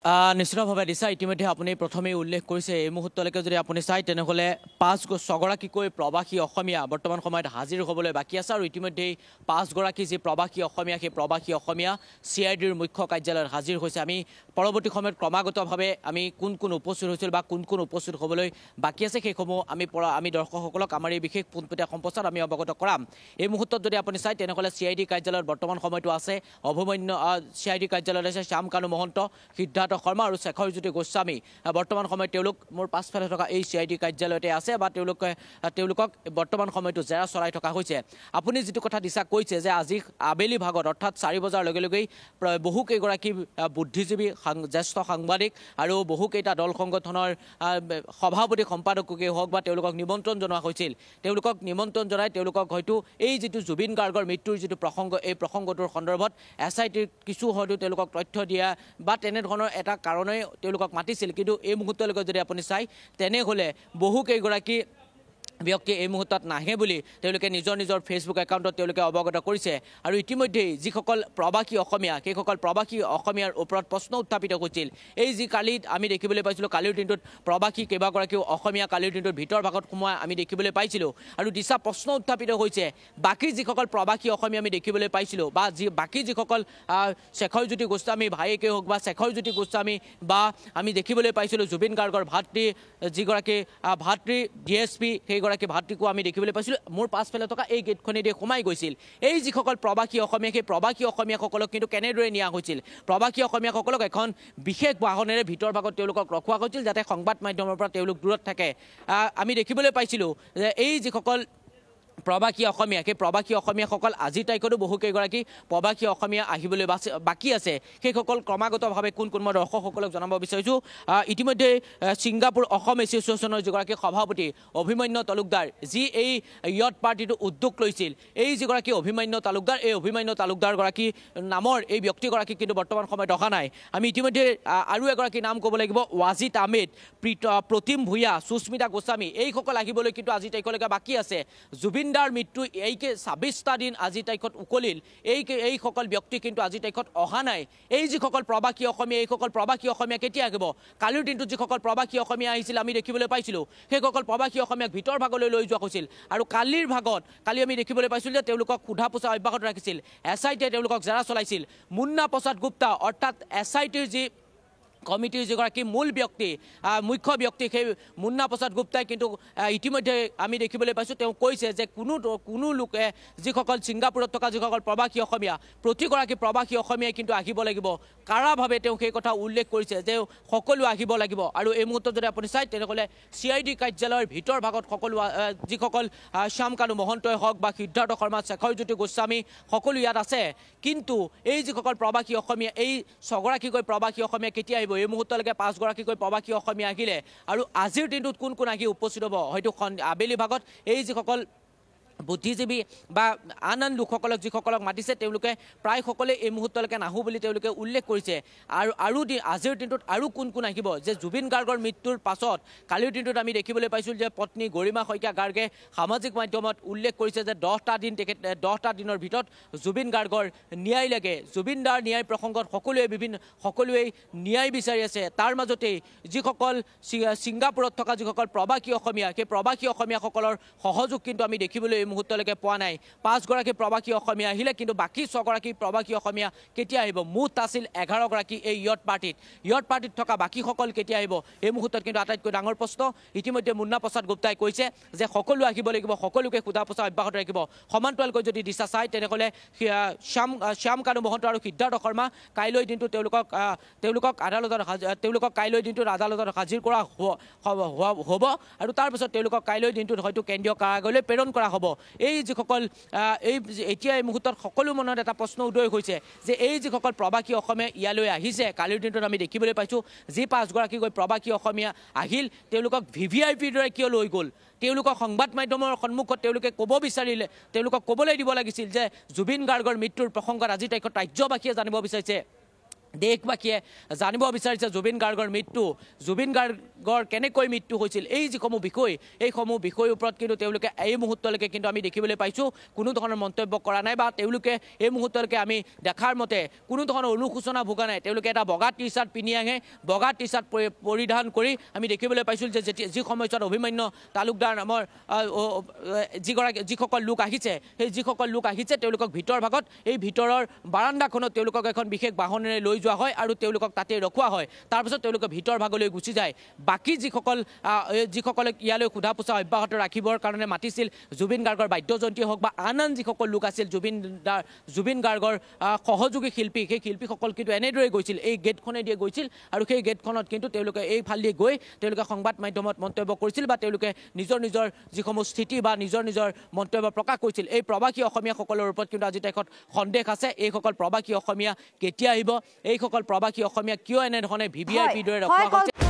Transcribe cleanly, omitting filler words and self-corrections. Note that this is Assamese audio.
নিশ্চিতভাৱে দিছা ইতিমধ্যে আপুনি প্ৰথমেই উল্লেখ কৰিছে এই মুহূৰ্তলৈকে যদি আপুনি চাই তেনেহ'লে 5গৰাকীকৈ প্ৰৱাসী অসমীয়া বৰ্তমান সময়ত হাজিৰ হ'বলৈ বাকী আছে আৰু ইতিমধ্যেই 5গৰাকী যি প্ৰৱাসী অসমীয়া সেই প্ৰৱাসী অসমীয়া CIDৰ মুখ্য কাৰ্যালয়ত হাজিৰ হৈছে আমি পৰৱৰ্তী সময়ত ক্ৰমাগতভাৱে আমি কোন উপস্থিত হৈছিল বা কোন উপস্থিত হ'বলৈ বাকী আছে সেইসমূহ আমি দৰ্শকসকলক আমাৰ এই বিশেষ পোনপটীয়া সম্প্ৰচাৰ আমি অৱগত কৰাম এই মুহূৰ্তত যদি আপুনি চাই তেনেহ'লে CID কাৰ্যালয়ত বৰ্তমান সময়তো আছে অভিমন্য CID কাৰ্যালয়ত আছে শ্যাম কানু মহন্ত সিদ্ধাৰ্থ শৰ্মা আৰু শেখৰজ্যোতি গোস্বামী বৰ্তমান সময়ত তেওঁলোক মোৰ পাছফালে থকা এই CID কাৰ্যালয়তে আছে বা তেওঁলোকক বৰ্তমান সময়তো জেৰা চলাই থকা হৈছে আপুনি যিটো কথা দিছা কৈছে যে আজি আবেলি ভাগত অৰ্থাৎ 4 বজাৰ লগে লগেই বহুকেইগৰাকী বুদ্ধিজীৱী জ্যেষ্ঠ সাংবাদিক আৰু বহুকেইটা দল সংগঠনৰ সভাপতি সম্পাদককে হওক বা তেওঁলোকক নিমন্ত্ৰণ জনোৱা হৈছিল তেওঁলোকক নিমন্ত্ৰণ জনাই তেওঁলোকক হয়তো এই যিটো জুবিন গাৰ্গৰ মৃত্যুৰ যিটো প্ৰসংগ এই প্ৰসংগটোৰ সন্দৰ্ভত SITৰ কিছু হয়তো তেওঁলোকক তথ্য দিয়া বা তেনেধৰণৰ এটা কাৰণে তেওঁলোকক মাতিছিল কিন্তু এই মুহূৰ্তলৈকে যদি আপুনি চাই তেনেহ'লে বহুকেইগৰাকী ব্যক্তি এই মুহূৰ্তত নাহে বুলি তেওঁলোকে নিজৰ ফেচবুক একাউণ্টত তেওঁলোকে অৱগত কৰিছে আৰু ইতিমধ্যেই যিসকল প্ৰৱাসী অসমীয়া সেইসকল প্ৰৱাসী অসমীয়াৰ ওপৰত প্ৰশ্ন উত্থাপিত হৈছিল এই যি কালিত আমি দেখিবলৈ পাইছিলোঁ কালিৰ দিনটোত প্ৰৱাসী কেইবাগৰাকীও অসমীয়া কালিৰ দিনটোত ভিতৰ ভাগত সোমাই আমি দেখিবলৈ পাইছিলোঁ আৰু দিছা প্ৰশ্ন উত্থাপিত হৈছে বাকী যিসকল প্ৰৱাসী অসমীয়া আমি দেখিবলৈ পাইছিলোঁ বা বাকী যিসকল শেখৰজ্যোতি গোস্বামী ভায়েকে হওক বা শেখৰজ্যোতি গোস্বামী বা আমি দেখিবলৈ পাইছিলোঁ জুবিন গাৰ্গৰ ভাতৃ যিগৰাকী ভাতৃ DSP গৰাকী ভাতৃকো আমি দেখিবলৈ পাইছিলোঁ মোৰ পাছফালে থকা এই গেটখনেদি সোমাই গৈছিল এই যিসকল প্ৰৱাসী অসমীয়া সেই প্ৰৱাসী অসমীয়াসকলক কিন্তু কেনেদৰে নিয়া হৈছিল প্ৰৱাসী অসমীয়াসকলক এখন বিশেষ বাহনেৰে ভিতৰ ভাগত তেওঁলোকক ৰখোৱা হৈছিল যাতে সংবাদ মাধ্যমৰ পৰা তেওঁলোক দূৰত থাকে আমি দেখিবলৈ পাইছিলোঁ যে এই যিসকল প্ৰৱাসী অসমীয়া সেই প্ৰৱাসী অসমীয়াসকল আজিৰ তাৰিখতো বহুকেইগৰাকী প্ৰৱাসী অসমীয়া আহিবলৈ বাকী আছে সেইসকল ক্ৰমাগতভাৱে কোন মই দৰ্শকসকলক জনাব বিচাৰিছোঁ ইতিমধ্যে ছিংগাপুৰ অসম এছ'চিয়েশ্যনৰ যিগৰাকী সভাপতি অভিমন্য তালুকদাৰ যি এই য়ট পাৰ্টিটো উদ্যোগ লৈছিল এই যিগৰাকী অভিমন্য তালুকদাৰ এই অভিমন্য তালুকদাৰগৰাকী নামৰ এই ব্যক্তিগৰাকী কিন্তু বৰ্তমান সময়ত অহা নাই আমি ইতিমধ্যে আৰু এগৰাকী নাম ক'ব লাগিব ৱাজিদ আহমেদ প্ৰতিম ভূঞা সুস্মিতা গোস্বামী এইসকল আহিবলৈ কিন্তু আজি তাৰিখলৈকে বাকী আছে জুবিন দাৰ মৃত্যু এইকে 26টা দিন আজি তাৰিখত উকলিল এইসকল ব্যক্তি কিন্তু আজি তাৰিখত অহা নাই এই যিসকল প্ৰৱাসী অসমীয়া এইসকল প্ৰৱাসী অসমীয়া কেতিয়া আহিব কালিৰ দিনটোত যিসকল প্ৰৱাসী অসমীয়া আহিছিল আমি দেখিবলৈ পাইছিলোঁ সেইসকল প্ৰৱাসী অসমীয়াক ভিতৰ ভাগলৈ লৈ যোৱা হৈছিল আৰু কালি আমি দেখিবলৈ পাইছিলোঁ যে তেওঁলোকক সোধা পোছা অব্যাহত ৰাখিছিল SITয়ে তেওঁলোকক জেৰা চলাইছিল মুন্না প্ৰসাদ গুপ্তা অৰ্থাৎ SITৰ যি কমিটিৰ যিগৰাকী মূল ব্যক্তি মুখ্য ব্যক্তি সেই মুন্না প্ৰসাদ গুপ্তাই কিন্তু ইতিমধ্যে আমি দেখিবলৈ পাইছোঁ তেওঁ কৈছে যে কোনো লোকে যিসকল ছিংগাপুৰত থকা যিসকল প্ৰৱাসী অসমীয়া প্ৰতিগৰাকী প্ৰৱাসী অসমীয়াই কিন্তু আহিব লাগিব কাৰাভাৱে তেওঁ সেই কথা উল্লেখ কৰিছে যে সকলো আহিব লাগিব আৰু এই মুহূৰ্তত যদি আপুনি চাই তেনেহ'লে CID কাৰ্যালয়ৰ ভিতৰ ভাগত সকলো যিসকল শ্যাম কানু মহন্তই হওক বা সিদ্ধাৰ্থ শৰ্মা শেখৰজ্যোতি গোস্বামী সকলো ইয়াত আছে কিন্তু এই যিসকল প্ৰৱাসী অসমীয়া এই 6গৰাকীকৈ প্ৰৱাসী অসমীয়া কেতিয়া আহিব এই মুহূৰ্তলৈকে 5গৰাকীকৈ প্ৰৱাসী অসমীয়া আহিলে আৰু আজিৰ দিনটোত কোন আহি উপস্থিত হ'ব হয়তো আবেলি ভাগত এই যিসকল বুদ্ধিজীৱী বা আন লোকসকলক যিসকলক মাতিছে তেওঁলোকে প্ৰায় সকলে এই মুহূৰ্তলৈকে নাহো বুলি তেওঁলোকে উল্লেখ কৰিছে আৰু আজিৰ দিনটোত আৰু কোন আহিব যে জুবিন গাৰ্গৰ মৃত্যুৰ পাছত কালিৰ দিনটোত আমি দেখিবলৈ পাইছিলোঁ যে পত্নী গৰিমা শইকীয়া গাৰ্গে সামাজিক মাধ্যমত উল্লেখ কৰিছে যে 10টা দিনৰ ভিতৰত জুবিন গাৰ্গৰ ন্যায় লাগে জুবিন দাৰ ন্যায় প্ৰসংগত সকলোৱে ন্যায় বিচাৰি আছে তাৰ মাজতেই যিসকল ছিংগাপুৰত থকা যিসকল প্ৰৱাসী অসমীয়া সেই প্ৰৱাসী অসমীয়াসকলৰ সহযোগ কিন্তু আমি দেখিবলৈ মুহূৰ্তলৈকে পোৱা নাই 5গৰাকী প্ৰৱাসী অসমীয়া আহিলে কিন্তু বাকী 6গৰাকী প্ৰৱাসী অসমীয়া কেতিয়া আহিব মুঠ আছিল 11গৰাকী এই য়ট পাৰ্টিত থকা বাকীসকল কেতিয়া আহিব এই মুহূৰ্তত কিন্তু আটাইতকৈ ডাঙৰ প্ৰশ্ন ইতিমধ্যে মুন্না প্ৰসাদ গুপ্তাই কৈছে যে সকলো আহিব লাগিব সকলোকে সোধা পোছা অব্যাহত ৰাখিব সমান্তৰালকৈ যদি দিছা চাই তেনেহ'লে শ্যাম কানু মহন্ত আৰু সিদ্ধাৰ্থ শৰ্মা কাইলৈ দিনটো তেওঁলোকক কাইলৈ দিনটোত আদালতত হাজিৰ কৰা হ'ব আৰু তাৰপিছত তেওঁলোকক কাইলৈ দিনটোত হয়তো কেন্দ্ৰীয় কাৰাগাৰলৈ প্ৰেৰণ কৰা হ'ব এই যিসকল এতিয়া এই মুহূৰ্তত সকলো মনত এটা প্ৰশ্ন উদয় হৈছে যে এই যিসকল প্ৰৱাসী অসমীয়া ইয়ালৈ আহিছে কালিৰ দিনটোত আমি দেখিবলৈ পাইছোঁ যি 5গৰাকীকৈ প্ৰৱাসী অসমীয়া আহিল তেওঁলোকক VVIPৰ দৰে কিয় লৈ গ'ল তেওঁলোকক সংবাদ মাধ্যমৰ সন্মুখত তেওঁলোকে ক'ব বিচাৰিলে তেওঁলোকক ক'বলৈ দিব লাগিছিল যে জুবিন গাৰ্গৰ মৃত্যুৰ প্ৰসংগত আজি তাৰিখত ৰাজ্যবাসীয়ে জানিব বিচাৰিছে দেশবাসীয়ে জানিব বিচাৰিছে জুবিন গাৰ্গৰ মৃত্যু জুবিন গাৰ্গৰ কেনেকৈ মৃত্যু হৈছিল এই যিসমূহ বিষয় এইসমূহ বিষয়ৰ ওপৰত কিন্তু তেওঁলোকে এই মুহূৰ্তলৈকে কিন্তু আমি দেখিবলৈ পাইছোঁ কোনো ধৰণৰ মন্তব্য কৰা নাই বা তেওঁলোকে এই মুহূৰ্তলৈকে আমি দেখাৰ মতে কোনো ধৰণৰ অনুশোচনা ভোগা নাই তেওঁলোকে এটা বগা টি চাৰ্ট পিন্ধি আহে বগা টি চাৰ্ট পৰিধান কৰি আমি দেখিবলৈ পাইছোঁ যে যি সময়ছোৱাত অভিমন্যু তালুকদাৰ নামৰ যিসকল লোক আহিছে সেই যিসকল লোক আহিছে তেওঁলোকক ভিতৰ ভাগত এই ভিতৰৰ বাৰাণ্ডাখনত তেওঁলোকক এখন বিশেষ বাহনেৰে লৈ যোৱা হয় আৰু তেওঁলোকক তাতে ৰখোৱা হয় তাৰপিছত তেওঁলোকে ভিতৰ ভাগলৈ গুচি যায় বাকী যিসকলে ইয়ালৈ সোধা পোছা অব্যাহত ৰাখিবৰ কাৰণে মাতিছিল জুবিন গাৰ্গৰ বাদ্যযন্ত্ৰী হওক বা আন যিসকল লোক আছিল জুবিন গাৰ্গৰ সহযোগী শিল্পী সেই শিল্পীসকল কিন্তু এনেদৰে গৈছিল এই গেটখনে দিয়ে গৈছিল আৰু সেই গেটখনত কিন্তু তেওঁলোকে এইফালে গৈ তেওঁলোকে সংবাদ মাধ্যমত মন্তব্য কৰিছিল বা তেওঁলোকে নিজৰ যিসমূহ স্থিতি বা নিজৰ মন্তব্য প্ৰকাশ কৰিছিল এই প্ৰবাসী অসমীয়াসকলৰ ওপৰত কিন্তু আজি তাইকত সন্দেহ আছে এইসকল প্ৰবাসী অসমীয়া কেতিয়া আহিব এইসকল প্ৰবাসী অসমীয়া কিয় এনেধৰণে VVIP দৰে ৰখা হৈছে